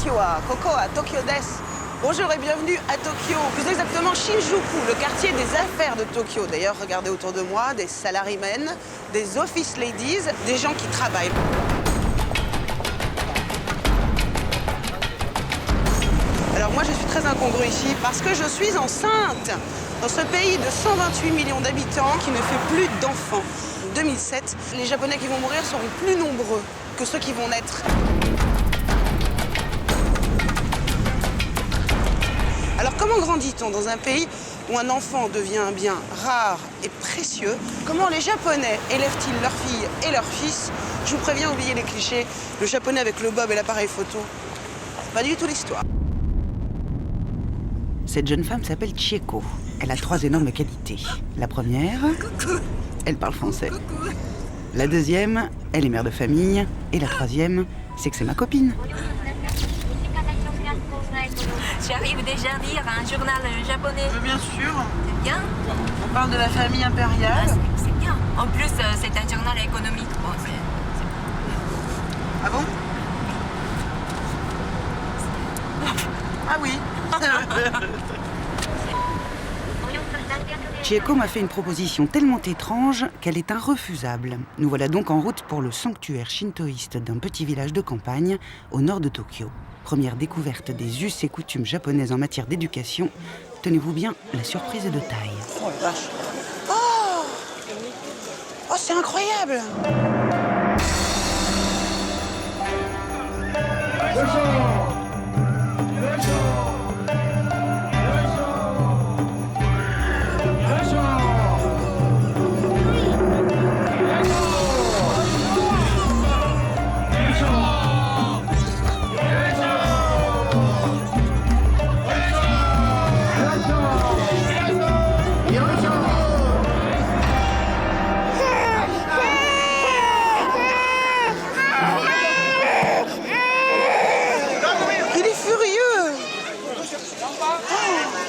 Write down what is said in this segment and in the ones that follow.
Tokyo wa koko wa Tokyo desu. Bonjour et bienvenue à Tokyo, plus exactement Shinjuku, le quartier des affaires de Tokyo. D'ailleurs, regardez autour de moi, des salarymen, des office ladies, des gens qui travaillent. Alors moi, je suis très incongrue ici parce que je suis enceinte dans ce pays de 128 millions d'habitants qui ne fait plus d'enfants. En 2007, les Japonais qui vont mourir seront plus nombreux que ceux qui vont naître. Alors comment grandit-on dans un pays où un enfant devient un bien rare et précieux? Comment les Japonais élèvent-ils leurs filles et leurs fils? Je vous préviens, oubliez les clichés. Le Japonais avec le bob et l'appareil photo, c'est pas du tout l'histoire. Cette jeune femme s'appelle Chieko. Elle a 3 énormes qualités. La première, elle parle français. La deuxième, elle est mère de famille. Et la troisième, c'est que c'est ma copine. J'arrive déjà à lire un journal japonais. Bien sûr. C'est bien. On parle de la famille impériale. C'est bien. En plus, c'est un journal économique. Bon, Ah bon? Ah oui. Chieko m'a fait une proposition tellement étrange qu'elle est irrefusable. Nous voilà donc en route pour le sanctuaire shintoïste d'un petit village de campagne au nord de Tokyo. Première découverte des us et coutumes japonaises en matière d'éducation. Tenez-vous bien, la surprise est de taille. Oh la vache. Oh, oh c'est incroyable.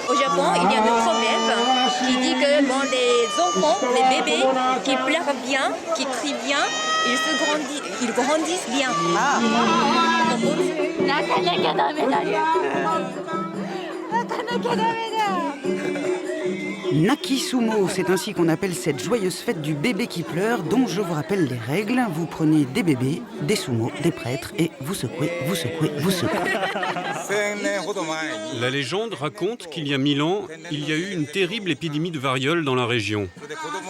au Japon, il y a un proverbe qui dit que bon, les enfants, les bébés qui pleurent bien, qui crient bien, ils grandissent bien. Ah. Nakisumo, c'est ainsi qu'on appelle cette joyeuse fête du bébé qui pleure, dont je vous rappelle les règles. Vous prenez des bébés, des sumos, des prêtres, et vous secouez, vous secouez, vous secouez. La légende raconte qu'il y a 1000 ans, il y a eu une terrible épidémie de variole dans la région.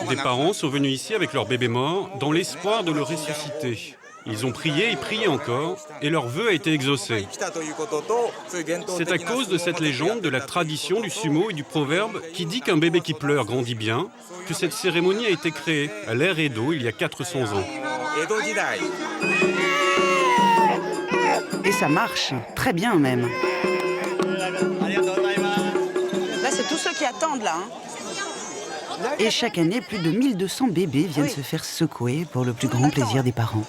Des parents sont venus ici avec leur bébé mort dans l'espoir de le ressusciter. Ils ont prié et prié encore, et leur vœu a été exaucé. C'est à cause de cette légende, de la tradition du sumo et du proverbe qui dit qu'un bébé qui pleure grandit bien, que cette cérémonie a été créée à l'ère Edo il y a 400 ans. Et ça marche, très bien même. Là, c'est tous ceux qui attendent, là. Hein. Et chaque année, plus de 1200 bébés viennent se faire secouer pour le plus grand plaisir des parents.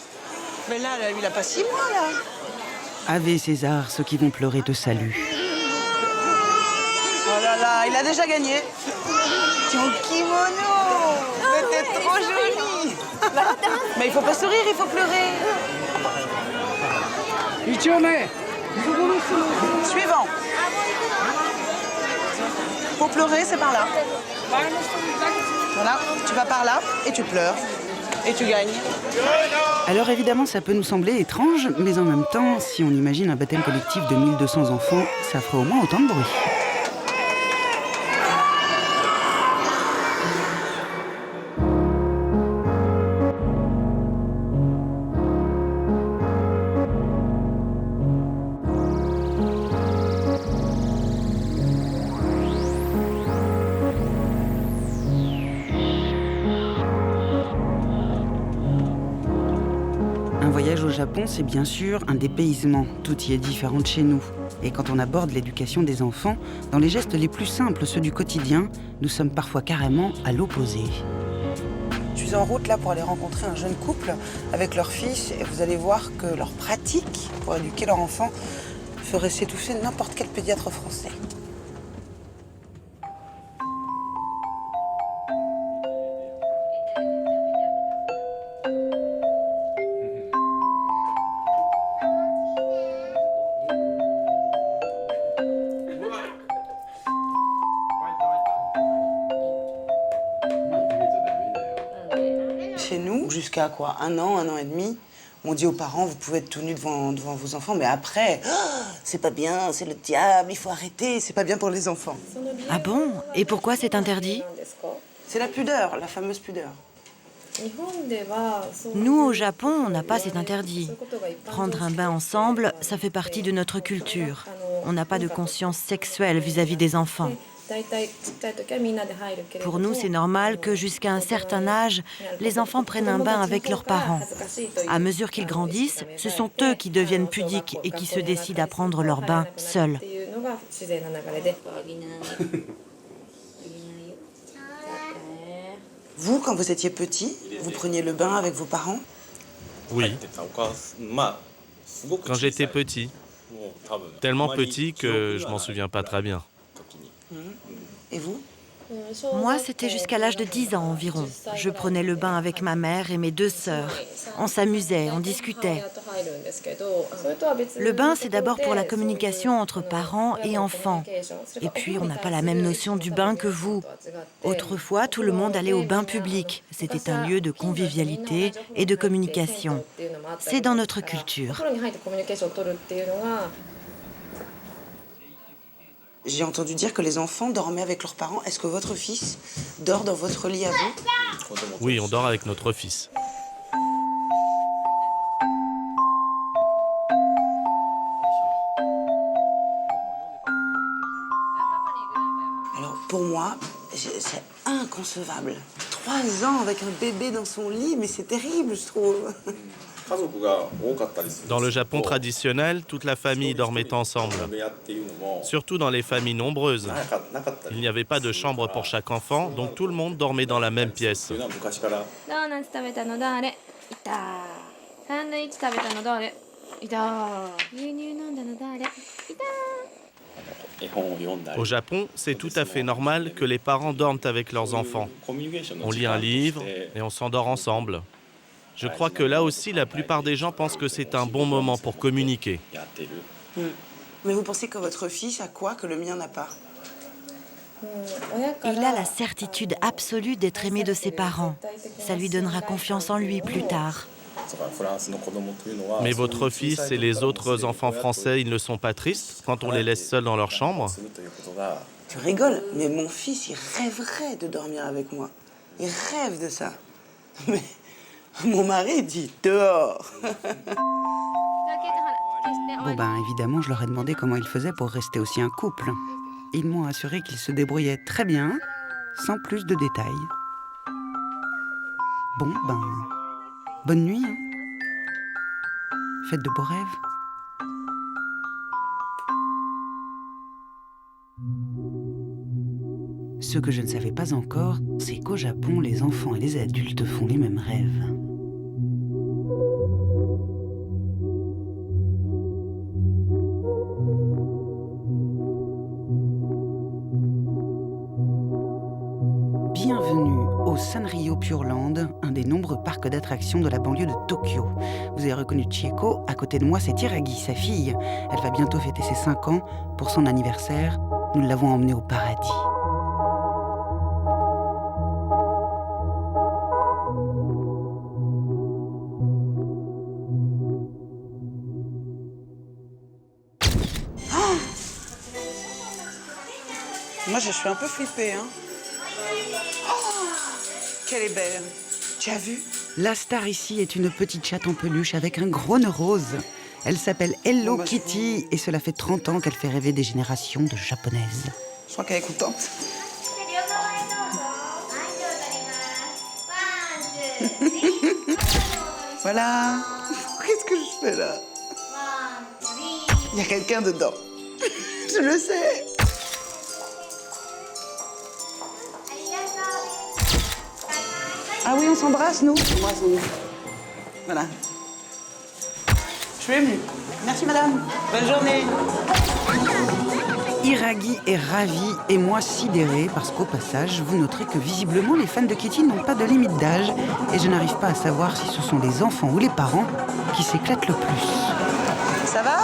Mais là, il a pas 6 mois, là. Ave César, ceux qui vont pleurer te saluent. Oh là là, il a déjà gagné. Ton kimono. Mais t'es trop jolie. Mais il faut pas sourire, il faut pleurer. Suivant. Pour pleurer, c'est par là. Voilà, tu vas par là et tu pleures. Et tu gagnes. Alors évidemment, ça peut nous sembler étrange, mais en même temps, si on imagine un baptême collectif de 1200 enfants, ça ferait au moins autant de bruit. Un voyage au Japon, c'est bien sûr un dépaysement. Tout y est différent de chez nous. Et quand on aborde l'éducation des enfants, dans les gestes les plus simples, ceux du quotidien, nous sommes parfois carrément à l'opposé. Je suis en route là pour aller rencontrer un jeune couple avec leur fils et vous allez voir que leur pratique pour éduquer leur enfant ferait s'étouffer n'importe quel pédiatre français. Donc jusqu'à quoi, un an et demi, on dit aux parents, vous pouvez être tout nus devant vos enfants, mais après, c'est pas bien, c'est le diable, il faut arrêter, c'est pas bien pour les enfants. Ah bon? Et pourquoi c'est interdit? C'est la pudeur, la fameuse pudeur. Nous, au Japon, on n'a pas cet interdit. Prendre un bain ensemble, ça fait partie de notre culture. On n'a pas de conscience sexuelle vis-à-vis des enfants. Pour nous, c'est normal que jusqu'à un certain âge, les enfants prennent un bain avec leurs parents. À mesure qu'ils grandissent, ce sont eux qui deviennent pudiques et qui se décident à prendre leur bain seuls. Vous, quand vous étiez petit, vous preniez le bain avec vos parents? Oui, quand j'étais petit. Tellement petit que je m'en souviens pas très bien. Et vous? Moi, c'était jusqu'à l'âge de 10 ans environ. Je prenais le bain avec ma mère et mes 2 sœurs. On s'amusait, on discutait. Le bain, c'est d'abord pour la communication entre parents et enfants. Et puis, on n'a pas la même notion du bain que vous. Autrefois, tout le monde allait au bain public. C'était un lieu de convivialité et de communication. C'est dans notre culture. J'ai entendu dire que les enfants dormaient avec leurs parents. Est-ce que votre fils dort dans votre lit à vous? Oui, on dort avec notre fils. Alors, pour moi, c'est inconcevable. 3 ans avec un bébé dans son lit, mais c'est terrible, je trouve. Dans le Japon traditionnel, toute la famille dormait ensemble. Surtout dans les familles nombreuses. Il n'y avait pas de chambre pour chaque enfant, donc tout le monde dormait dans la même pièce. Au Japon, c'est tout à fait normal que les parents dorment avec leurs enfants. On lit un livre et on s'endort ensemble. Je crois que là aussi, la plupart des gens pensent que c'est un bon moment pour communiquer. Mais vous pensez que votre fils a quoi que le mien n'a pas? Il a la certitude absolue d'être aimé de ses parents. Ça lui donnera confiance en lui plus tard. Mais votre fils et les autres enfants français, ils ne sont pas tristes quand on les laisse seuls dans leur chambre? Tu rigoles, mais mon fils, il rêverait de dormir avec moi. Il rêve de ça. Mais mon mari dit dehors. Bon ben évidemment, je leur ai demandé comment ils faisaient pour rester aussi un couple. Ils m'ont assuré qu'ils se débrouillaient très bien, sans plus de détails. Bon ben, bonne nuit, hein. Faites de beaux rêves. Ce que je ne savais pas encore, c'est qu'au Japon, les enfants et les adultes font les mêmes rêves. Bienvenue au Sanrio Pure Land, un des nombreux parcs d'attractions de la banlieue de Tokyo. Vous avez reconnu Chieko, à côté de moi c'est Hiragi, sa fille. Elle va bientôt fêter ses 5 ans. Pour son anniversaire, nous l'avons emmenée au paradis. Moi, je suis un peu flippée, hein. Oh, qu'elle est belle. Tu as vu? La star ici est une petite chatte en peluche avec un gros nœud rose. Elle s'appelle Hello Kitty et cela fait 30 ans qu'elle fait rêver des générations de japonaises. Je crois qu'elle est contente. Voilà. Qu'est-ce que je fais là? Il y a quelqu'un dedans. Je le sais. Ah oui, on s'embrasse, nous? Embrassons-nous. Voilà. Je suis émue. Merci, madame. Bonne journée. Hiragi est ravie et moi sidérée parce qu'au passage, vous noterez que visiblement les fans de Kitty n'ont pas de limite d'âge et je n'arrive pas à savoir si ce sont les enfants ou les parents qui s'éclatent le plus. Ça va?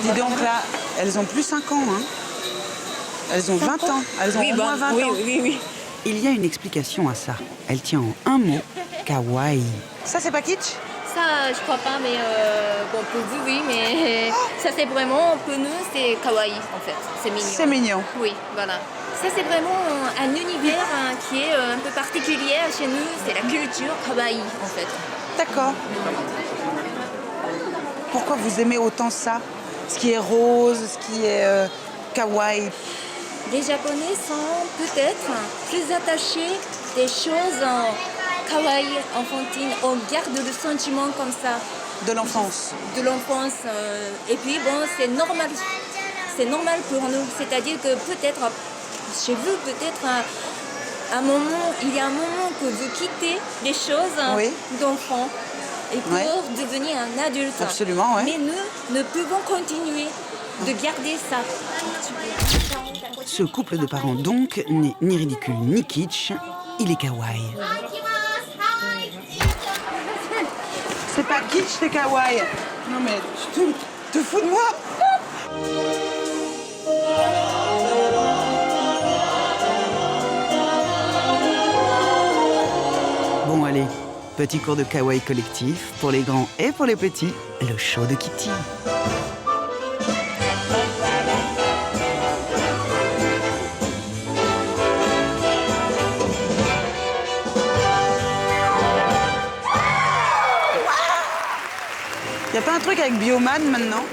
Dis donc là, elles ont plus 5 ans, hein. Elles ont 20 ans. Elles ont au moins 20 ans. Oui. Il y a une explication à ça. Elle tient en un mot, kawaii. Ça, c'est pas kitsch? Ça, je crois pas, mais bon, pour vous, oui, mais ça, c'est vraiment, pour nous, c'est kawaii, en fait. C'est mignon. C'est mignon. Oui, voilà. Ça, c'est vraiment un univers qui est un peu particulier chez nous. C'est la culture kawaii, en fait. D'accord. Pourquoi vous aimez autant ça? Ce qui est rose, ce qui est kawaii. Les Japonais sont peut-être plus attachés des choses kawaii, enfantines. On garde le sentiment comme ça. De l'enfance. De l'enfance. Et puis, bon, c'est normal. C'est normal pour nous. C'est-à-dire que peut-être, chez vous, peut-être, il y a un moment que vous quittez les choses d'enfant et pour devenir un adulte. Absolument, oui. Mais nous ne pouvons continuer de garder ça. Ce couple de parents donc n'est ni ridicule ni kitsch, il est kawaii. C'est pas kitsch, c'est kawaii. Non mais tu te fous de moi? Bon allez, petit cours de kawaii collectif pour les grands et pour les petits, le show de Kitty. Y a pas un truc avec Bioman maintenant?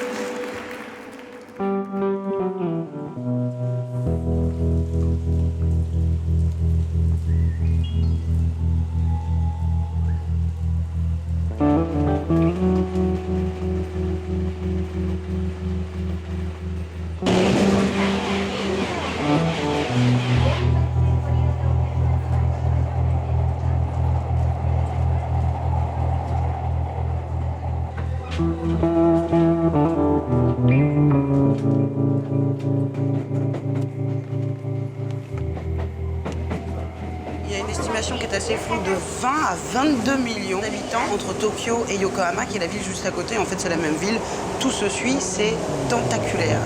Il y a une estimation qui est assez floue de 20 à 22 millions d'habitants entre Tokyo et Yokohama, qui est la ville juste à côté. En fait, c'est la même ville. Tout se suit, c'est tentaculaire.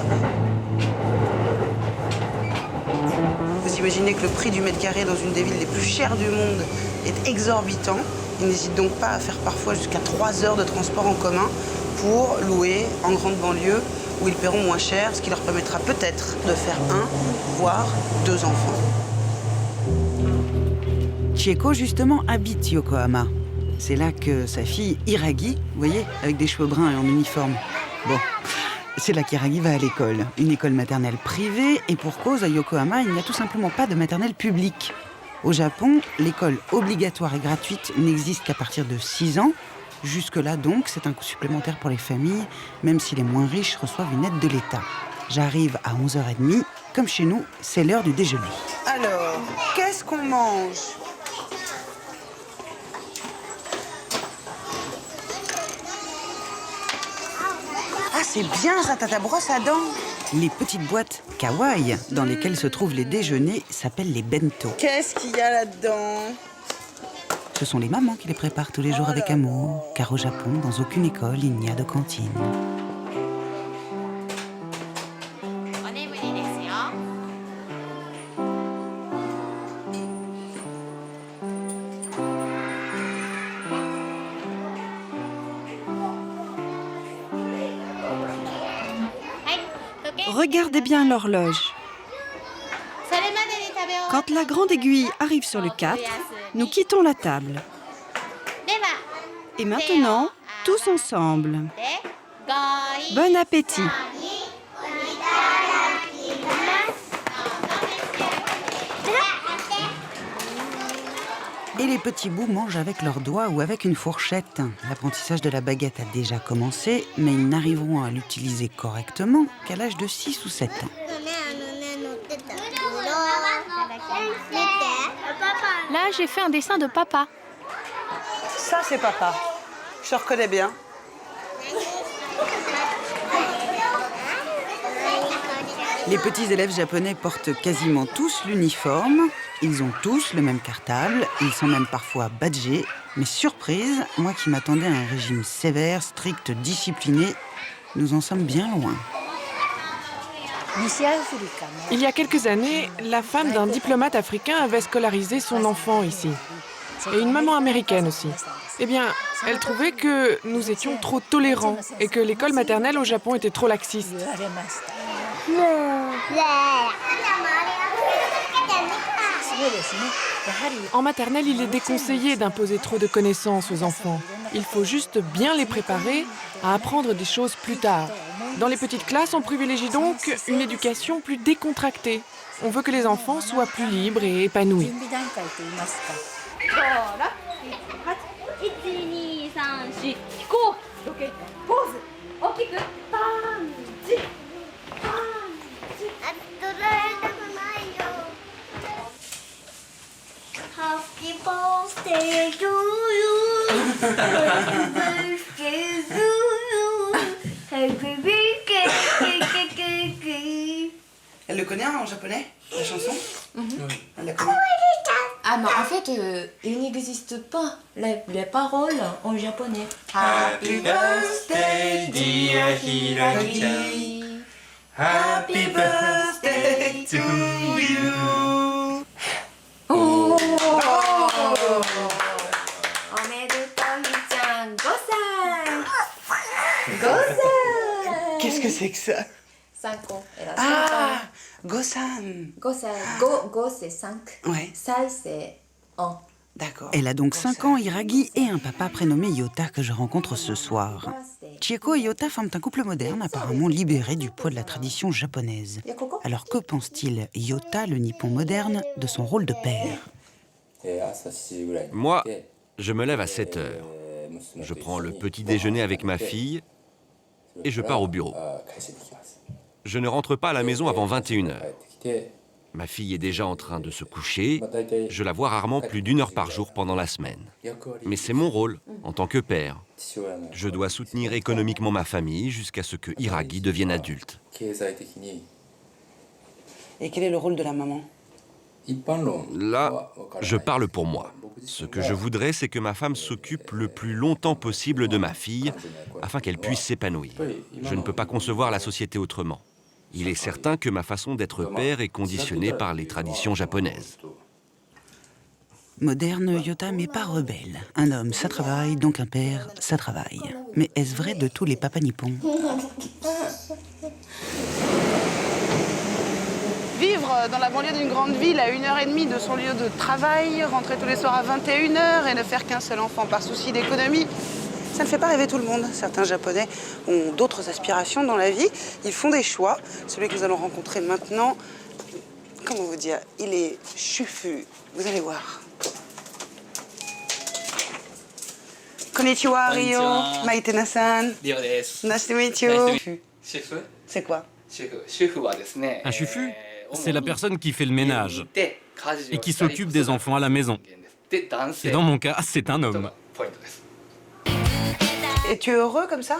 Vous imaginez que le prix du mètre carré dans une des villes les plus chères du monde est exorbitant. Ils n'hésitent donc pas à faire parfois jusqu'à 3 heures de transport en commun pour louer en grande banlieue où ils paieront moins cher, ce qui leur permettra peut-être de faire 1, voire 2 enfants. Chieko, justement, habite Yokohama. C'est là que sa fille Hiragi, vous voyez, avec des cheveux bruns et en uniforme. Bon, c'est là qu'Hiragi va à l'école. Une école maternelle privée, et pour cause, à Yokohama, il n'y a tout simplement pas de maternelle publique. Au Japon, l'école obligatoire et gratuite n'existe qu'à partir de 6 ans. Jusque-là, donc, c'est un coût supplémentaire pour les familles, même si les moins riches reçoivent une aide de l'État. J'arrive à 11h30. Comme chez nous, c'est l'heure du déjeuner. Alors, qu'est-ce qu'on mange? Ah, c'est bien ça, t'as ta brosse à dents. Les petites boîtes kawaii dans lesquelles se trouvent les déjeuners s'appellent les bento. Qu'est-ce qu'il y a là-dedans? Ce sont les mamans qui les préparent tous les jours avec amour, car au Japon, dans aucune école, il n'y a de cantine. Regardez bien l'horloge. Quand la grande aiguille arrive sur le 4, nous quittons la table. Et maintenant, tous ensemble. Bon appétit. Et les petits bouts mangent avec leurs doigts ou avec une fourchette. L'apprentissage de la baguette a déjà commencé, mais ils n'arriveront à l'utiliser correctement qu'à l'âge de 6 ou 7 ans. Là, j'ai fait un dessin de papa. Ça, c'est papa. Je te reconnais bien. Les petits élèves japonais portent quasiment tous l'uniforme. Ils ont tous le même cartable. Ils sont même parfois badgés. Mais surprise, moi qui m'attendais à un régime sévère, strict, discipliné, nous en sommes bien loin. Il y a quelques années, la femme d'un diplomate africain avait scolarisé son enfant ici. Et une maman américaine aussi. Eh bien, elle trouvait que nous étions trop tolérants et que l'école maternelle au Japon était trop laxiste. En maternelle, il est déconseillé d'imposer trop de connaissances aux enfants. Il faut juste bien les préparer à apprendre des choses plus tard. Dans les petites classes, on privilégie donc une éducation plus décontractée. On veut que les enfants soient plus libres et épanouis. Happy birthday to you. Happy birthday to you. Happy birthday. Elle le connaît en japonais, la chanson? Elle la connaît. Ah non, en fait, il n'existe pas les paroles en japonais. Happy birthday, dear Hiragi. Happy birthday to you. Oh! Omedetou-chan, 5 歳! Qu'est-ce que c'est que ça? 5 ans. Elle a 5 Ah, ans. Gosan. 5 歳. Go c'est 5. Ouais. Sai c'est 1. D'accord. Elle a donc 5 ans, Hiragi, et un papa prénommé Yota que je rencontre ce soir. Chieko et Yota forment un couple moderne, apparemment libéré du poids de la tradition japonaise. Alors que pense-t-il, Yota, le nippon moderne, de son rôle de père? Moi, je me lève à 7 heures. Je prends le petit déjeuner avec ma fille et je pars au bureau. Je ne rentre pas à la maison avant 21 heures. Ma fille est déjà en train de se coucher. Je la vois rarement plus d'1 heure par jour pendant la semaine. Mais c'est mon rôle en tant que père. Je dois soutenir économiquement ma famille jusqu'à ce que Hiragi devienne adulte. Et quel est le rôle de la maman? Là, je parle pour moi. Ce que je voudrais, c'est que ma femme s'occupe le plus longtemps possible de ma fille, afin qu'elle puisse s'épanouir. Je ne peux pas concevoir la société autrement. Il est certain que ma façon d'être père est conditionnée par les traditions japonaises. Moderne, Yota, mais pas rebelle. Un homme, ça travaille, donc un père, ça travaille. Mais est-ce vrai de tous les papas nippons? Vivre dans la banlieue d'une grande ville à 1h30 de son lieu de travail, rentrer tous les soirs à 21h et ne faire qu'un seul enfant par souci d'économie, ça ne fait pas rêver tout le monde. Certains Japonais ont d'autres aspirations dans la vie. Ils font des choix. Celui que nous allons rencontrer maintenant, comment vous dire, il est chufu. Vous allez voir. Konnichiwa, Ryo. Maïtena-san. Ryo desu. Nice to meet you. Chef. C'est quoi? Un chufu, c'est la personne qui fait le ménage et qui s'occupe des enfants à la maison. Et dans mon cas, c'est un homme. Et tu es heureux comme ça?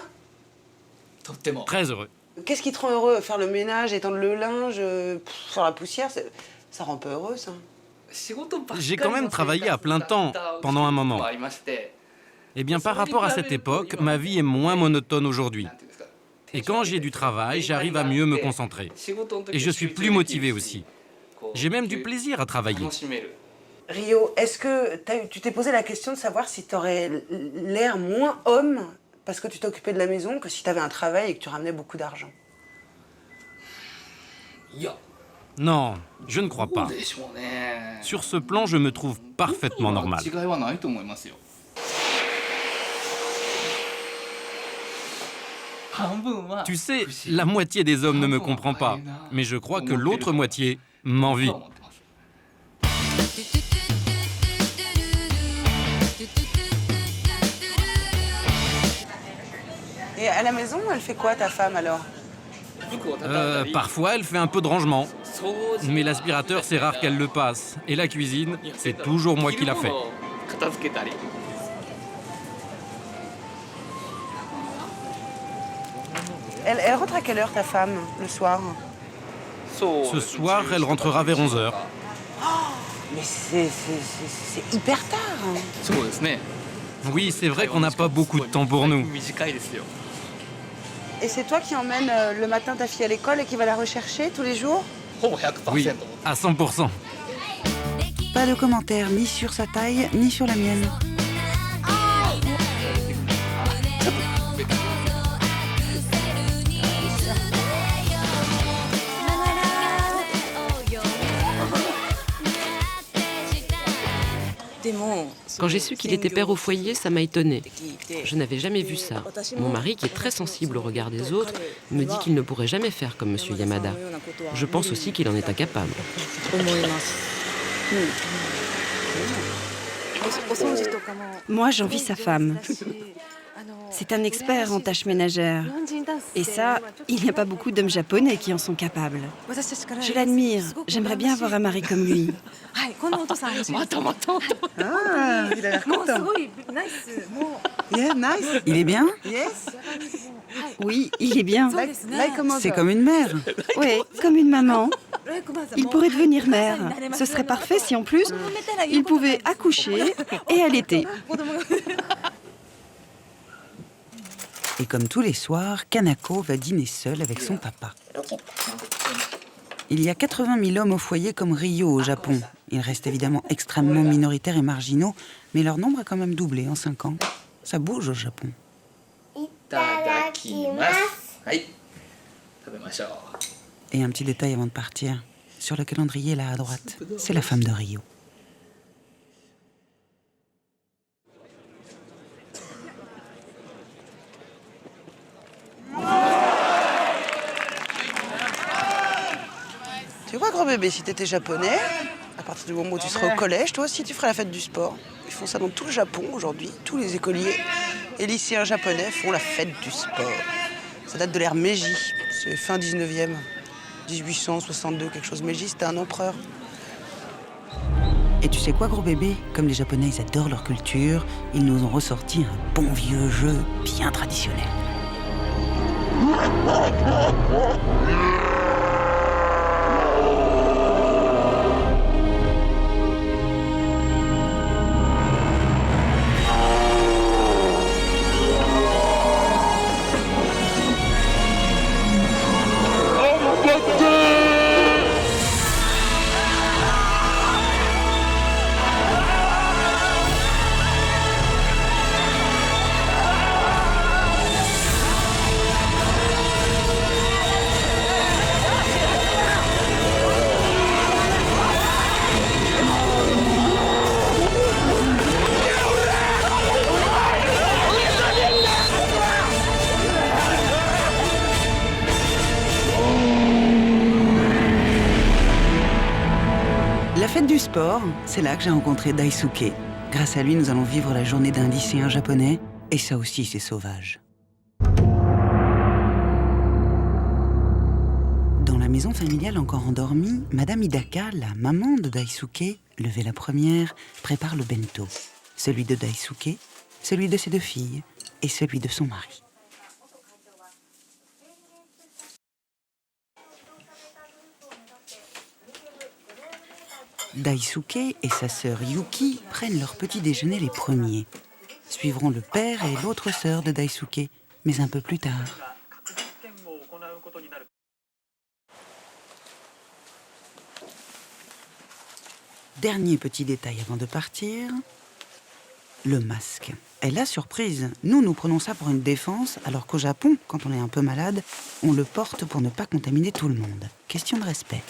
Très heureux. Qu'est-ce qui te rend heureux? Faire le ménage, étendre le linge, faire la poussière, ça rend pas heureux, ça? J'ai quand même travaillé à plein temps pendant un moment. Eh bien, par rapport à cette époque, ma vie est moins monotone aujourd'hui. Et quand j'ai du travail, j'arrive à mieux me concentrer. Et je suis plus motivé aussi. J'ai même du plaisir à travailler. Ryo, est-ce que tu t'es posé la question de savoir si tu aurais l'air moins homme parce que tu t'occupais de la maison que si tu avais un travail et que tu ramenais beaucoup d'argent? Non, je ne crois pas. Sur ce plan, je me trouve parfaitement normal. Tu sais, la moitié des hommes ne me comprend pas, mais je crois que l'autre moitié m'envie. Et à la maison, elle fait quoi ta femme alors? Parfois, elle fait un peu de rangement. Mais l'aspirateur, c'est rare qu'elle le passe. Et la cuisine, c'est toujours moi qui la fais. Elle rentre à quelle heure ta femme, le soir? Ce soir, elle rentrera vers 11h. Oh, mais c'est hyper tard. Oui, c'est vrai qu'on n'a pas beaucoup de temps pour nous. Et c'est toi qui emmènes le matin ta fille à l'école et qui va la rechercher tous les jours? Oui, à 100%. Pas de commentaires ni sur sa taille, ni sur la mienne. Quand j'ai su qu'il était père au foyer, ça m'a étonnée. Je n'avais jamais vu ça. Mon mari, qui est très sensible au regard des autres, me dit qu'il ne pourrait jamais faire comme M. Yamada. Je pense aussi qu'il en est incapable. Moi, j'envie sa femme. C'est un expert en tâches ménagères. Et ça, il n'y a pas beaucoup d'hommes japonais qui en sont capables. Je l'admire. J'aimerais bien avoir un mari comme lui. Ah, il a l'air content. Yeah, nice. Il est bien? Yes. Oui, il est bien. C'est comme une mère. Oui, comme une maman. Il pourrait devenir mère. Ce serait parfait si en plus, il pouvait accoucher et allaiter. Et comme tous les soirs, Kanako va dîner seule avec son papa. Il y a 80 000 hommes au foyer comme Rio au Japon. Ils restent évidemment extrêmement minoritaires et marginaux, mais leur nombre a quand même doublé en 5 ans. Ça bouge au Japon. Et un petit détail avant de partir. Sur le calendrier là à droite, c'est la femme de Rio. Tu vois, grand bébé, si t'étais japonais, à partir du moment où tu serais au collège, toi aussi tu ferais la fête du sport. Ils font ça dans tout le Japon aujourd'hui. Tous les écoliers et lycéens japonais font la fête du sport. Ça date de l'ère Meiji, c'est fin 19e, 1862, quelque chose. Meiji, c'était un empereur. Et tu sais quoi, gros bébé? Comme les Japonais, ils adorent leur culture, ils nous ont ressorti un bon vieux jeu bien traditionnel. La fête du sport, c'est là que j'ai rencontré Daisuke. Grâce à lui, nous allons vivre la journée d'un lycéen japonais, et ça aussi, c'est sauvage. Dans la maison familiale encore endormie, Madame Hidaka, la maman de Daisuke, levée la première, prépare le bento. Celui de Daisuke, celui de ses 2 filles, et celui de son mari. Daisuke et sa sœur Yuki prennent leur petit déjeuner les premiers. Suivront le père et l'autre sœur de Daisuke, mais un peu plus tard. Dernier petit détail avant de partir, le masque. Et la surprise, nous prenons ça pour une défense, alors qu'au Japon, quand on est un peu malade, on le porte pour ne pas contaminer tout le monde. Question de respect.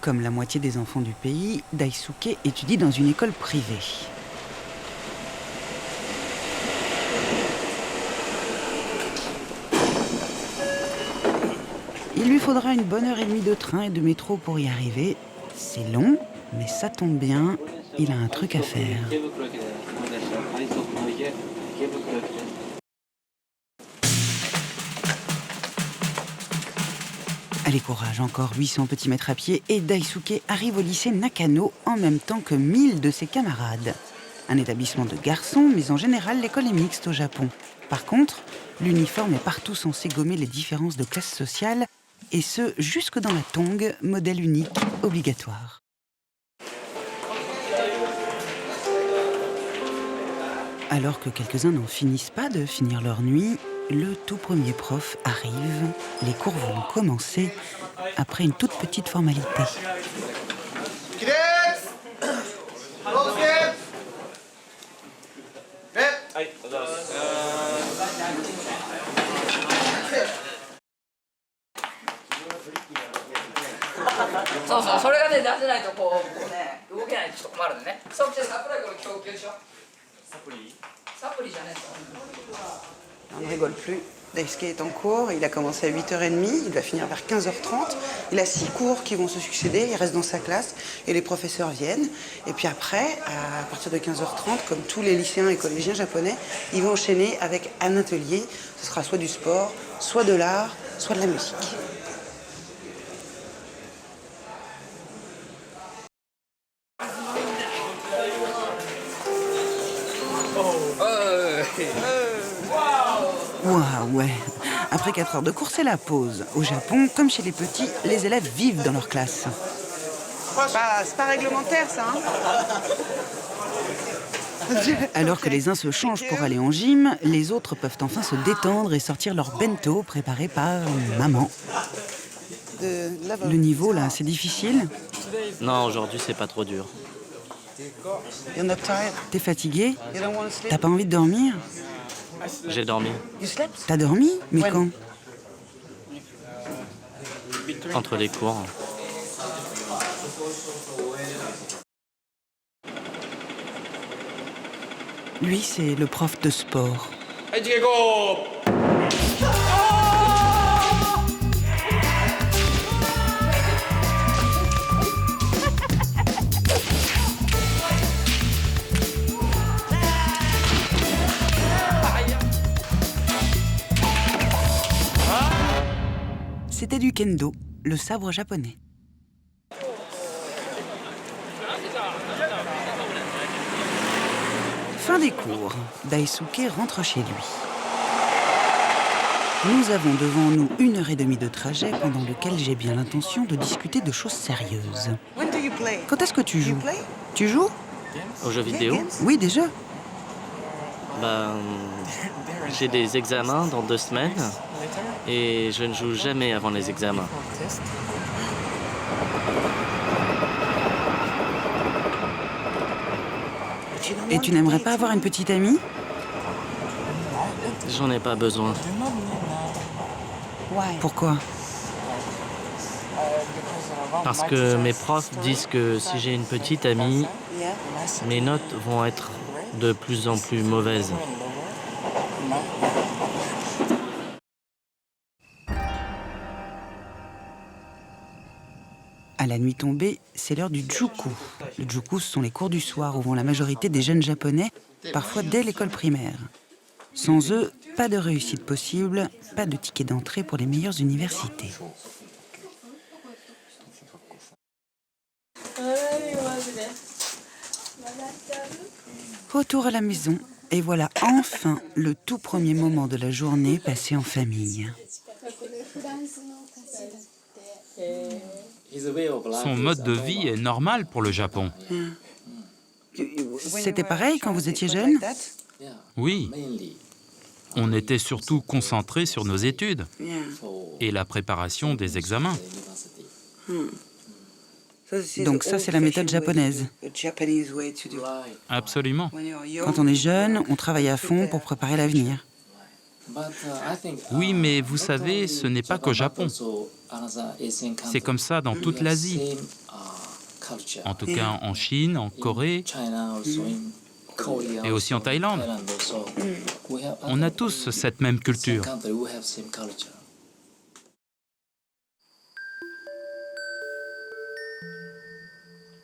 Comme la moitié des enfants du pays, Daisuke étudie dans une école privée. Il lui faudra une bonne heure et demie de train et de métro pour y arriver. C'est long, mais ça tombe bien, il a un truc à faire. Allez, courage, encore 800 petits mètres à pied et Daisuke arrive au lycée Nakano en même temps que 1000 de ses camarades. Un établissement de garçons, mais en général, l'école est mixte au Japon. Par contre, l'uniforme est partout censé gommer les différences de classe sociale, et ce, jusque dans la tongue, modèle unique, obligatoire. Alors que quelques-uns n'en finissent pas de finir leur nuit, le tout premier prof arrive. Les cours vont commencer après une toute petite formalité. On ne rigole plus. Daisuke est en cours, il a commencé à 8h30, il va finir vers 15h30. Il a 6 cours qui vont se succéder, il reste dans sa classe et les professeurs viennent. Et puis après, à partir de 15h30, comme tous les lycéens et collégiens japonais, ils vont enchaîner avec un atelier. Ce sera soit du sport, soit de l'art, soit de la musique. Waouh, ouais. Après 4 heures de cours, c'est la pause. Au Japon, comme chez les petits, les élèves vivent dans leur classe. C'est pas réglementaire, ça, hein? Alors que les uns se changent pour aller en gym, les autres peuvent enfin se détendre et sortir leur bento préparé par maman. Le niveau, là, c'est difficile? Non, aujourd'hui, c'est pas trop dur. T'es fatigué? T'as pas envie de dormir? J'ai dormi. T'as dormi? Mais quand? Entre les cours. Lui, c'est le prof de sport. C'était du kendo, le sabre japonais. Fin des cours. Daisuke rentre chez lui. Nous avons devant nous 1h30 de trajet pendant lequel j'ai bien l'intention de discuter de choses sérieuses. Quand est-ce que tu joues? Tu joues? Aux jeux vidéo? Oui, des jeux. J'ai des examens dans 2 semaines et je ne joue jamais avant les examens. Et tu n'aimerais pas avoir une petite amie? J'en ai pas besoin. Pourquoi? Parce que mes profs disent que si j'ai une petite amie, mes notes vont être de plus en plus mauvaises. À la nuit tombée, c'est l'heure du juku. Le juku, ce sont les cours du soir où vont la majorité des jeunes japonais, parfois dès l'école primaire. Sans eux, pas de réussite possible, pas de ticket d'entrée pour les meilleures universités. Retour à la maison, et voilà enfin le tout premier moment de la journée passé en famille. Son mode de vie est normal pour le Japon. C'était pareil quand vous étiez jeune? Oui. On était surtout concentrés sur nos études et la préparation des examens. Donc ça, c'est la méthode japonaise. Absolument. Quand on est jeune, on travaille à fond pour préparer l'avenir. Oui, mais vous savez, ce n'est pas qu'au Japon. C'est comme ça dans toute l'Asie. En tout cas en Chine, en Corée et aussi en Thaïlande. On a tous cette même culture. «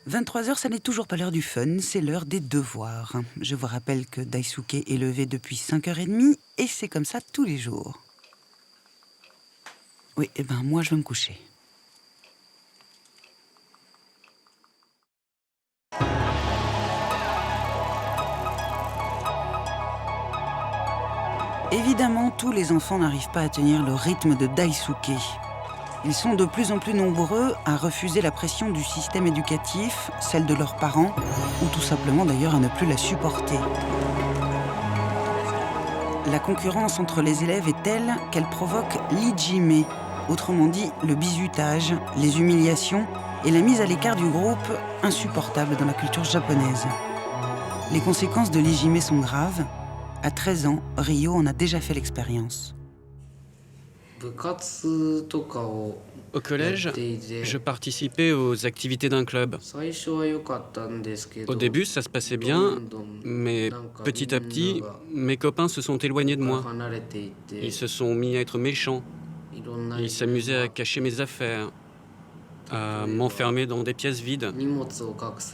23h, ça n'est toujours pas l'heure du fun, c'est l'heure des devoirs. Je vous rappelle que Daisuke est levé depuis 5h30 et c'est comme ça tous les jours. Oui, eh ben moi je vais me coucher. Évidemment, tous les enfants n'arrivent pas à tenir le rythme de Daisuke. Ils sont de plus en plus nombreux à refuser la pression du système éducatif, celle de leurs parents, ou tout simplement d'ailleurs à ne plus la supporter. la concurrence entre les élèves est telle qu'elle provoque l'ijime, autrement dit le bizutage, les humiliations et la mise à l'écart du groupe, insupportable dans la culture japonaise. Les conséquences de l'ijime sont graves. À 13 ans, Ryo en a déjà fait l'expérience. Au collège, je participais aux activités d'un club. Au début, ça se passait bien, mais petit à petit, mes copains se sont éloignés de moi. Ils se sont mis à être méchants. Ils s'amusaient à cacher mes affaires, à m'enfermer dans des pièces vides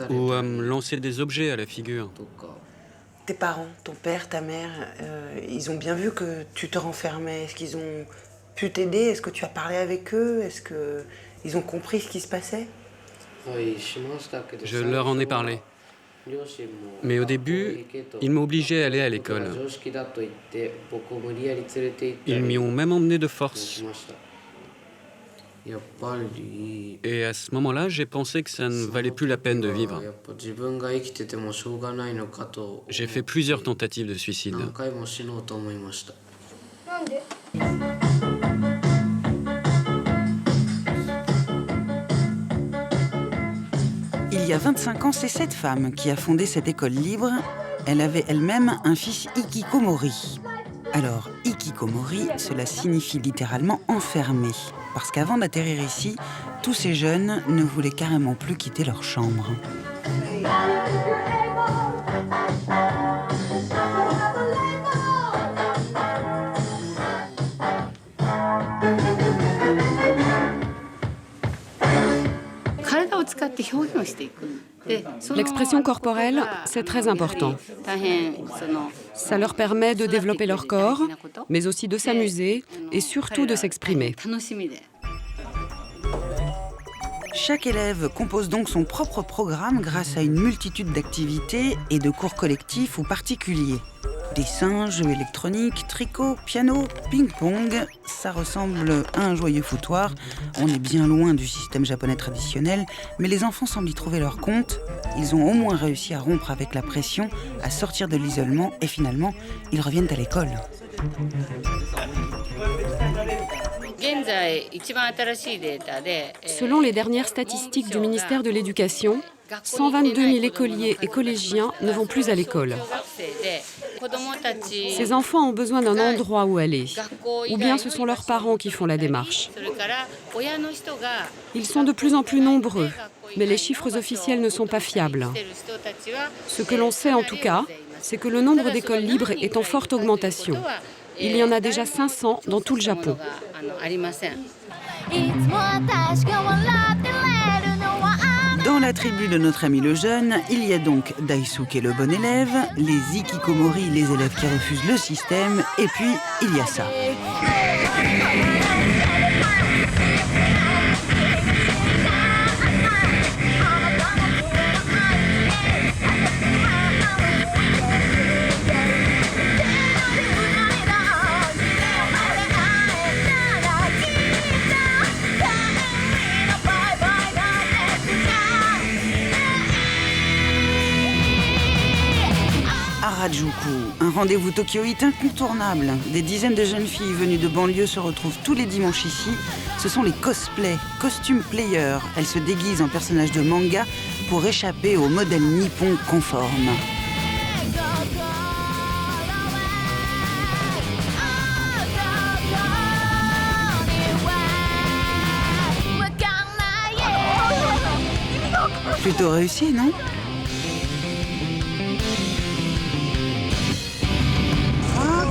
ou à me lancer des objets à la figure. Tes parents, ton père, ta mère, ils ont bien vu que tu te renfermais. Est-ce qu'ils ont pu t'aider? Est-ce que tu as parlé avec eux? Est-ce qu'ils ont compris ce qui se passait? Je leur en ai parlé. Mais au début, ils m'obligeaient à aller à l'école. Ils m'y ont même emmené de force. Et à ce moment-là, j'ai pensé que ça ne valait plus la peine de vivre. J'ai fait plusieurs tentatives de suicide. Il y a 25 ans, c'est cette femme qui a fondé cette école libre. Elle avait elle-même un fils hikikomori. Alors, hikikomori, cela signifie littéralement enfermé. Parce qu'avant d'atterrir ici, tous ces jeunes ne voulaient carrément plus quitter leur chambre. L'expression corporelle, c'est très important. Ça leur permet de développer leur corps, mais aussi de s'amuser et surtout de s'exprimer. Chaque élève compose donc son propre programme grâce à une multitude d'activités et de cours collectifs ou particuliers. Dessin, jeux électroniques, tricot, piano, ping-pong, ça ressemble à un joyeux foutoir. On est bien loin du système japonais traditionnel, mais les enfants semblent y trouver leur compte. Ils ont au moins réussi à rompre avec la pression, à sortir de l'isolement et finalement, ils reviennent à l'école. Selon les dernières statistiques du ministère de l'Éducation, 122 000 écoliers et collégiens ne vont plus à l'école. Ces enfants ont besoin d'un endroit où aller, ou bien ce sont leurs parents qui font la démarche. Ils sont de plus en plus nombreux, mais les chiffres officiels ne sont pas fiables. Ce que l'on sait en tout cas, c'est que le nombre d'écoles libres est en forte augmentation. Il y en a déjà 500 dans tout le Japon. Dans la tribu de notre ami le jeune, il y a donc Daisuke le bon élève, les hikikomori, les élèves qui refusent le système, et puis il y a ça. Harajuku, un rendez-vous tokyoïte incontournable. Des dizaines de jeunes filles venues de banlieue se retrouvent tous les dimanches ici. Ce sont les cosplays, costume players. Elles se déguisent en personnages de manga pour échapper au modèle nippon conforme. Plutôt réussi, non ?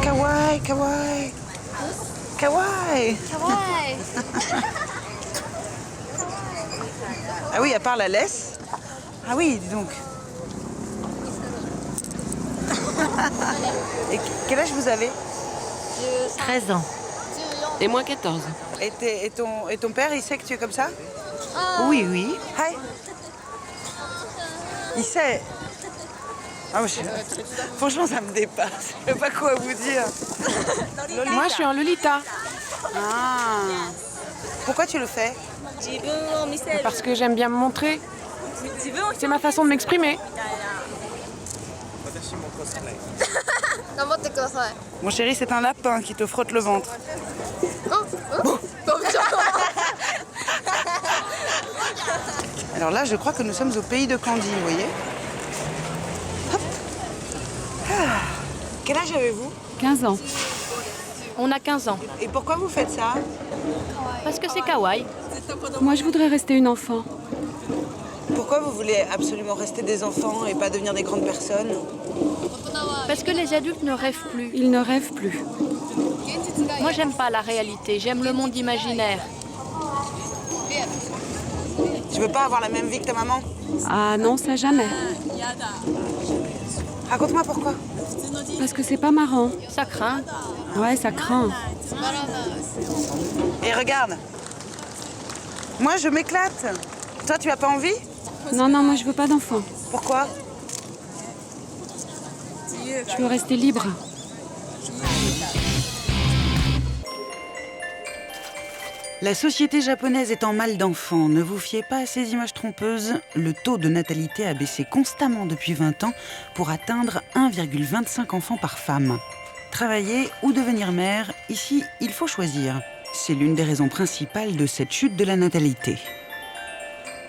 Kawaii, kawaii. Kawaii. Kawaii. Ah oui, à part la laisse. Ah oui, dis donc. Et quel âge vous avez? 13 ans. Et moi 14. Et ton père, il sait que tu es comme ça? Oui, oui. Hi. Il sait. Ah, franchement, ça me dépasse. Je sais pas quoi vous dire. Moi, je suis un Lolita. Ah. Pourquoi tu le fais? Parce que j'aime bien me montrer. C'est ma façon de m'exprimer. Mon chéri, c'est un lapin qui te frotte le ventre. Alors là, je crois que nous sommes au pays de Candy, vous voyez. Hop. Ah. Quel âge avez-vous? 15 ans. On a 15 ans. Et pourquoi vous faites ça? Parce que c'est kawaii. Moi, je voudrais rester une enfant. Pourquoi vous voulez absolument rester des enfants et pas devenir des grandes personnes? Parce que les adultes ne rêvent plus. Ils ne rêvent plus. Moi, j'aime pas la réalité. J'aime le monde imaginaire. Tu veux pas avoir la même vie que ta maman? Ah non, ça jamais. Raconte-moi pourquoi. Parce que c'est pas marrant. Ça craint. Ouais, ça craint. Et regarde. Moi, je m'éclate. Toi, tu as pas envie? Non, non, moi je veux pas d'enfant. Pourquoi? Je veux rester libre. La société japonaise est en mal d'enfants. Ne vous fiez pas à ces images trompeuses. Le taux de natalité a baissé constamment depuis 20 ans pour atteindre 1,25 enfants par femme. Travailler ou devenir mère, ici, il faut choisir. C'est l'une des raisons principales de cette chute de la natalité.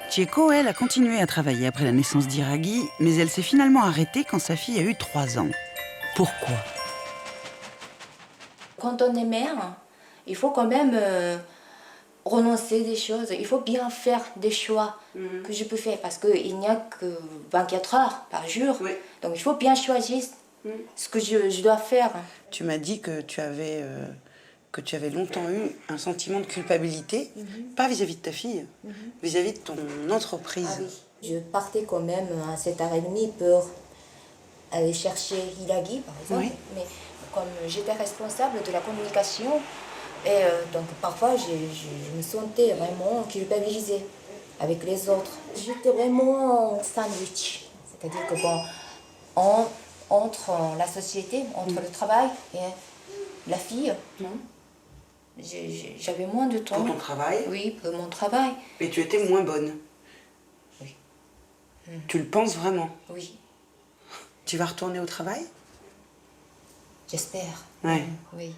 Chieko, elle, a continué à travailler après la naissance d'Hiragi, mais elle s'est finalement arrêtée quand sa fille a eu 3 ans. Pourquoi? Quand on est mère, il faut quand même renoncer des choses. Il faut bien faire des choix que je peux faire parce qu'il n'y a que 24 heures par jour. Oui. Donc il faut bien choisir ce que je dois faire. Tu m'as dit que tu avais longtemps eu un sentiment de culpabilité, pas vis-à-vis de ta fille, vis-à-vis de ton entreprise. Ah oui. Je partais quand même à 7h30 pour aller chercher Hiragi, par exemple. Oui. Mais comme j'étais responsable de la communication, et donc parfois je me sentais vraiment culpabilisée avec les autres. J'étais vraiment sandwich. C'est-à-dire que bon, entre la société, entre le travail et la fille, j'avais moins de temps. Pour ton travail? Oui, pour mon travail. Et tu étais moins bonne? Oui. Tu le penses vraiment? Oui. Tu vas retourner au travail? J'espère. Ouais. Oui.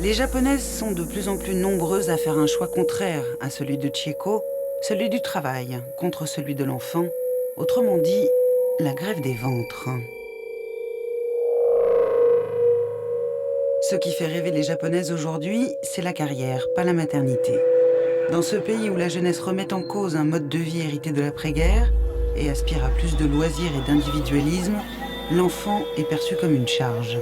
Les Japonaises sont de plus en plus nombreuses à faire un choix contraire à celui de Chieko, celui du travail contre celui de l'enfant, autrement dit, la grève des ventres. Ce qui fait rêver les Japonaises aujourd'hui, c'est la carrière, pas la maternité. Dans ce pays où la jeunesse remet en cause un mode de vie hérité de l'après-guerre et aspire à plus de loisirs et d'individualisme, l'enfant est perçu comme une charge.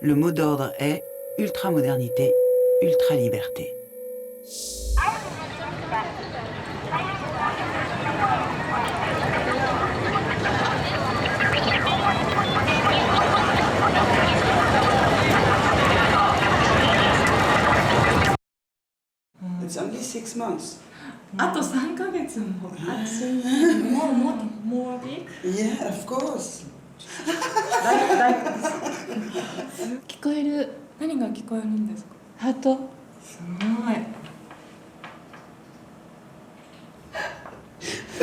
Le mot d'ordre est ultra-modernité, ultra-liberté. It's only 6 months. あと3ヶ月も暑い。もうbig? Yeah, of course. 聞こえる。何が聞こえるんですか？ハート。すごい。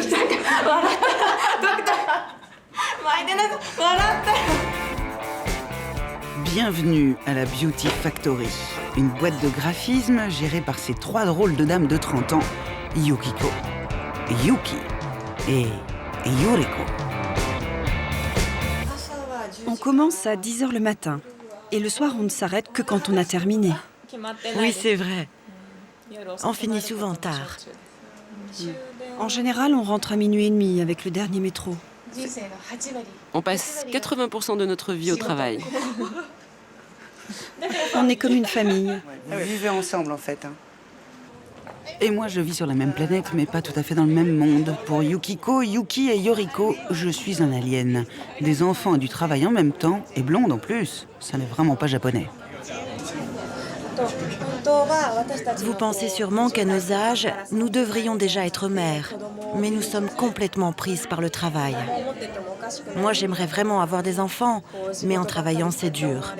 なんか笑った。ドクター。巻いてなんか笑った。Bienvenue à la Beauty Factory, une boîte de graphisme gérée par ces 3 drôles de dames de 30 ans, Yukiko, Yuki et Yoriko. On commence à 10h le matin. Et le soir, on ne s'arrête que quand on a terminé. Oui, c'est vrai. On finit souvent tard. En général, on rentre à minuit et demi avec le dernier métro. On passe 80% de notre vie au travail. On est comme une famille. Vous vivez ensemble, en fait. Hein. Et moi, je vis sur la même planète, mais pas tout à fait dans le même monde. Pour Yukiko, Yuki et Yoriko, je suis un alien. Des enfants et du travail en même temps, et blonde en plus. Ça n'est vraiment pas japonais. Vous pensez sûrement qu'à nos âges, nous devrions déjà être mères. Mais nous sommes complètement prises par le travail. Moi, j'aimerais vraiment avoir des enfants, mais en travaillant, c'est dur.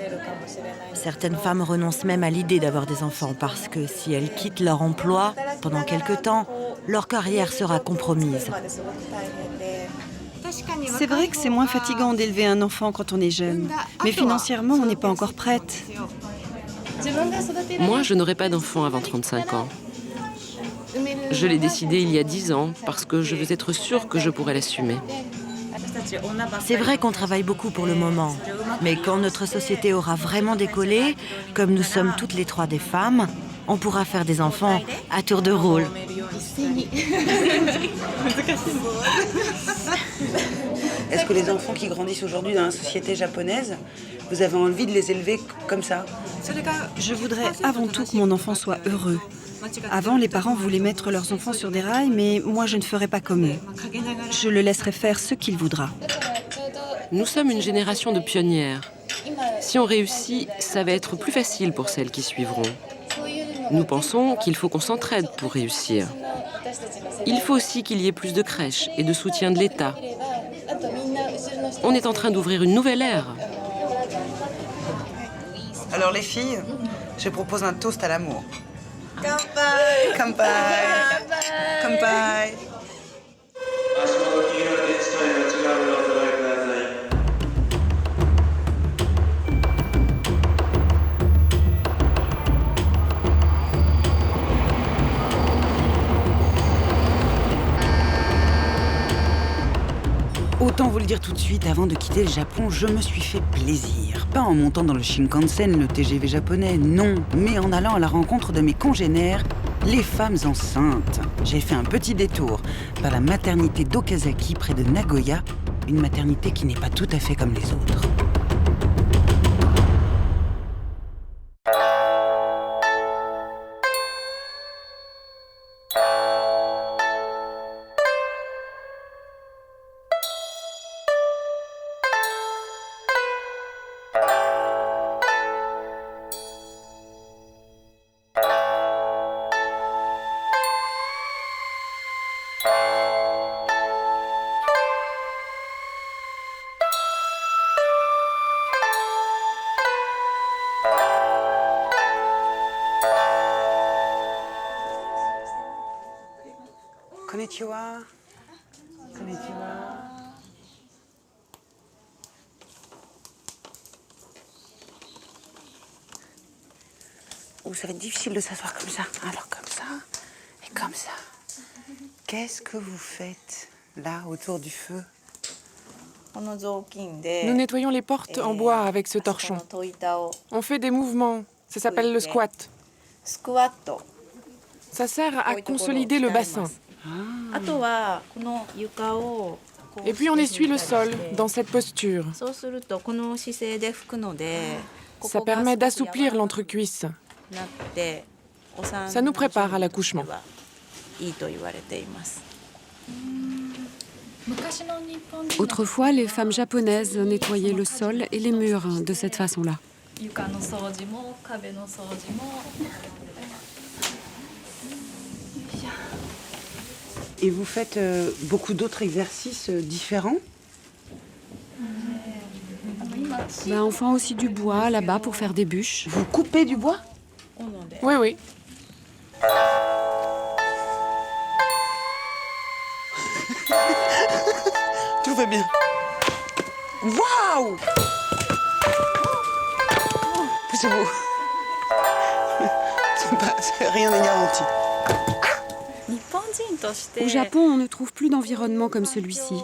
Certaines femmes renoncent même à l'idée d'avoir des enfants parce que si elles quittent leur emploi pendant quelque temps, leur carrière sera compromise. C'est vrai que c'est moins fatigant d'élever un enfant quand on est jeune. Mais financièrement, on n'est pas encore prête. Moi, je n'aurai pas d'enfant avant 35 ans. Je l'ai décidé il y a 10 ans parce que je veux être sûre que je pourrais l'assumer. C'est vrai qu'on travaille beaucoup pour le moment. Mais quand notre société aura vraiment décollé, comme nous sommes toutes les trois des femmes, on pourra faire des enfants à tour de rôle. Est-ce que les enfants qui grandissent aujourd'hui dans la société japonaise, vous avez envie de les élever comme ça? Je voudrais avant tout que mon enfant soit heureux. Avant, les parents voulaient mettre leurs enfants sur des rails, mais moi, je ne ferai pas comme eux. Je le laisserai faire ce qu'il voudra. Nous sommes une génération de pionnières. Si on réussit, ça va être plus facile pour celles qui suivront. Nous pensons qu'il faut qu'on s'entraide pour réussir. Il faut aussi qu'il y ait plus de crèches et de soutien de l'État. On est en train d'ouvrir une nouvelle ère. Alors les filles, je propose un toast à l'amour. Kanpai! Kanpai! Kanpai! Autant vous le dire tout de suite, avant de quitter le Japon, je me suis fait plaisir. Pas en montant dans le Shinkansen, le TGV japonais, non, mais en allant à la rencontre de mes congénères, les femmes enceintes. J'ai fait un petit détour par la maternité d'Okazaki près de Nagoya, une maternité qui n'est pas tout à fait comme les autres. Konnichiwa. Konnichiwa. Oh, ça va être difficile de s'asseoir comme ça. Alors comme ça et comme ça. Qu'est-ce que vous faites là autour du feu? Nous nettoyons les portes en bois avec ce torchon. On fait des mouvements. Ça s'appelle le squat. Ça sert à consolider le bassin. Et puis on essuie le sol dans cette posture. Ça permet d'assouplir l'entrecuisse. Ça nous prépare à l'accouchement. Autrefois, les femmes japonaises nettoyaient le sol et les murs de cette façon-là. Et vous faites beaucoup d'autres exercices différents? On fait aussi du bois là-bas pour faire des bûches. Vous coupez du bois? Oui, oui. Tout va bien. Waouh! C'est beau. Rien n'est garanti. Au Japon, on ne trouve plus d'environnement comme celui-ci.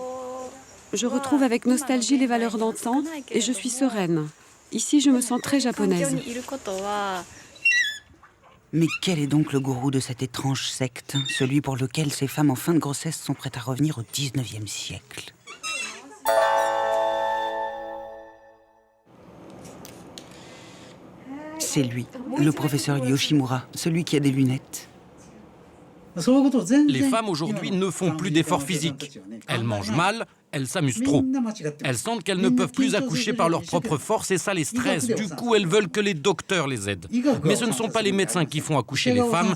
Je retrouve avec nostalgie les valeurs d'antan et je suis sereine. Ici, je me sens très japonaise. Mais quel est donc le gourou de cette étrange secte, celui pour lequel ces femmes en fin de grossesse sont prêtes à revenir au 19e siècle? c'est lui, le professeur Yoshimura, celui qui a des lunettes. Les femmes aujourd'hui ne font plus d'efforts physiques. Elles mangent mal, elles s'amusent trop. Elles sentent qu'elles ne peuvent plus accoucher par leur propre force et ça les stresse. Du coup, elles veulent que les docteurs les aident. Mais ce ne sont pas les médecins qui font accoucher les femmes,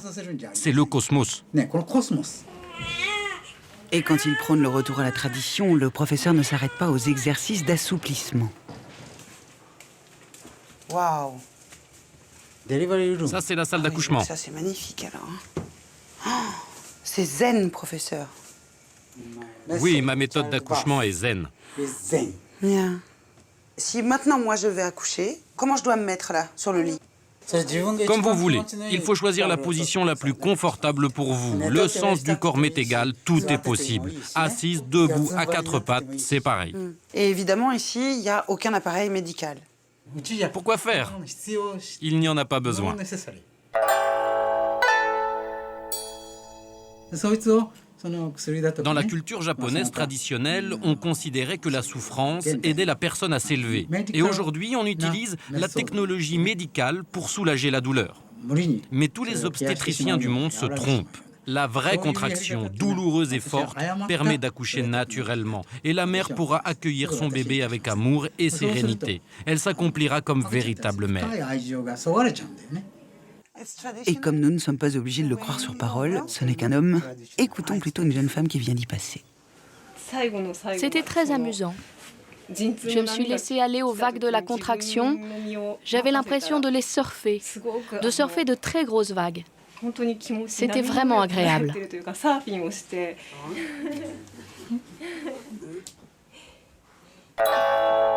c'est le cosmos. Et quand il prône le retour à la tradition, le professeur ne s'arrête pas aux exercices d'assouplissement. Waouh! Ça, c'est la salle d'accouchement. Ça, c'est magnifique, alors. Oh, c'est zen, professeur. Oui, ma méthode d'accouchement est zen. Bien. Si maintenant, moi, je vais accoucher, comment je dois me mettre, là, sur le lit? Comme vous voulez. Il faut choisir la position la plus confortable pour vous. Le sens du corps m'est égal, tout est possible. Assise, debout, à quatre pattes, c'est pareil. Et évidemment, ici, il n'y a aucun appareil médical. Pourquoi faire? Il n'y en a pas besoin. Dans la culture japonaise traditionnelle, on considérait que la souffrance aidait la personne à s'élever. Et aujourd'hui, on utilise la technologie médicale pour soulager la douleur. Mais tous les obstétriciens du monde se trompent. La vraie contraction, douloureuse et forte, permet d'accoucher naturellement. Et la mère pourra accueillir son bébé avec amour et sérénité. Elle s'accomplira comme véritable mère. Et comme nous ne sommes pas obligés de le croire sur parole, ce n'est qu'un homme, écoutons plutôt une jeune femme qui vient d'y passer. C'était très amusant. Je me suis laissée aller aux vagues de la contraction. J'avais l'impression de les surfer, de très grosses vagues. C'était vraiment agréable.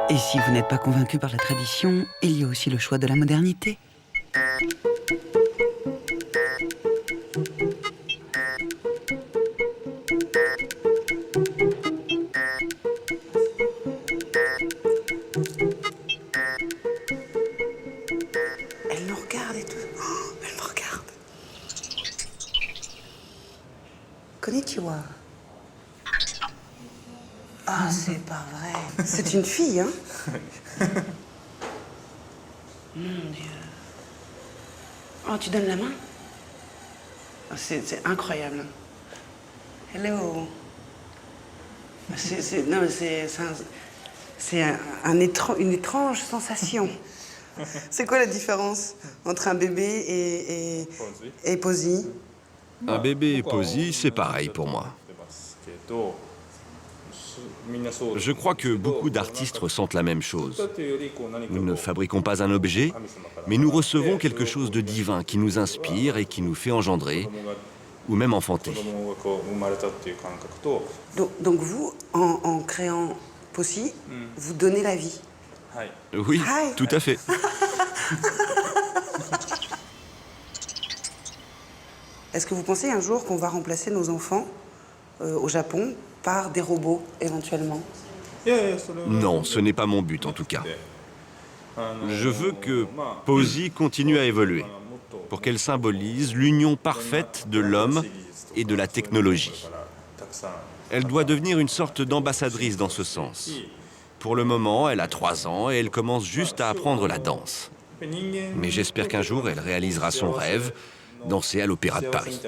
Et si vous n'êtes pas convaincu par la tradition, il y a aussi le choix de la modernité. Elle nous regarde et tout. Oh, elle me regarde. Konnichiwa. Ah, c'est pas vrai. C'est une fille, hein? Mon Dieu. Oh, tu donnes la main? C'est incroyable. Hello. C'est une étrange sensation. C'est quoi la différence entre un bébé et Posy? Un bébé et Posy, c'est pareil pour moi. Je crois que beaucoup d'artistes ressentent la même chose. Nous ne fabriquons pas un objet, mais nous recevons quelque chose de divin qui nous inspire et qui nous fait engendrer, ou même enfanter. Donc vous, en créant Posy, vous donnez la vie? Oui, tout à fait. Est-ce que vous pensez un jour qu'on va remplacer nos enfants au Japon par des robots, éventuellement? Non, ce n'est pas mon but en tout cas. Je veux que Posy continue à évoluer, pour qu'elle symbolise l'union parfaite de l'homme et de la technologie. Elle doit devenir une sorte d'ambassadrice dans ce sens. Pour le moment, elle a 3 ans et elle commence juste à apprendre la danse. Mais j'espère qu'un jour, elle réalisera son rêve, danser à l'Opéra de Paris.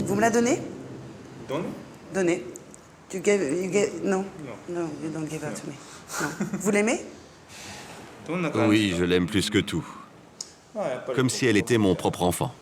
Vous me la donnez? Donnez. Non. Non, you don't give it to me. Non. Vous l'aimez? Oui, je l'aime plus que tout. Comme si elle était mon propre enfant.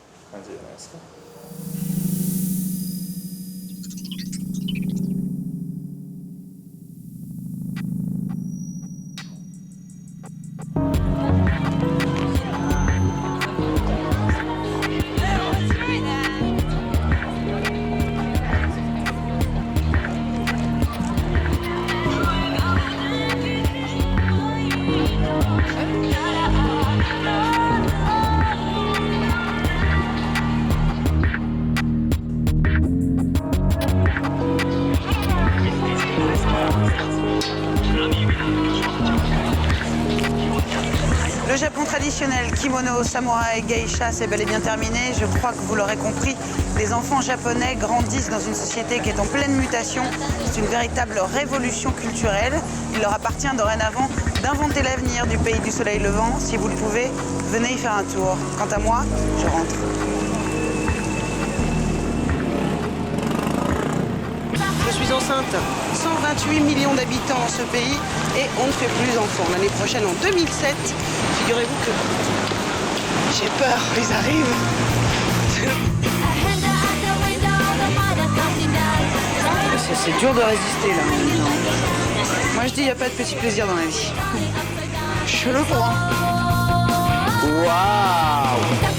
traditionnel kimono, samouraï, geisha, c'est bel et bien terminé. Je crois que vous l'aurez compris, les enfants japonais grandissent dans une société qui est en pleine mutation. C'est une véritable révolution culturelle. Il leur appartient dorénavant d'inventer l'avenir du pays du soleil levant. Si vous le pouvez, venez y faire un tour. Quant à moi, je rentre. Je suis enceinte. 128 millions d'habitants dans ce pays et on ne fait plus d'enfants. L'année prochaine, en 2007, figurez-vous que j'ai peur, ils arrivent. C'est dur de résister là maintenant. Moi je dis, il n'y a pas de petit plaisir dans la vie. Je le crois. Waouh!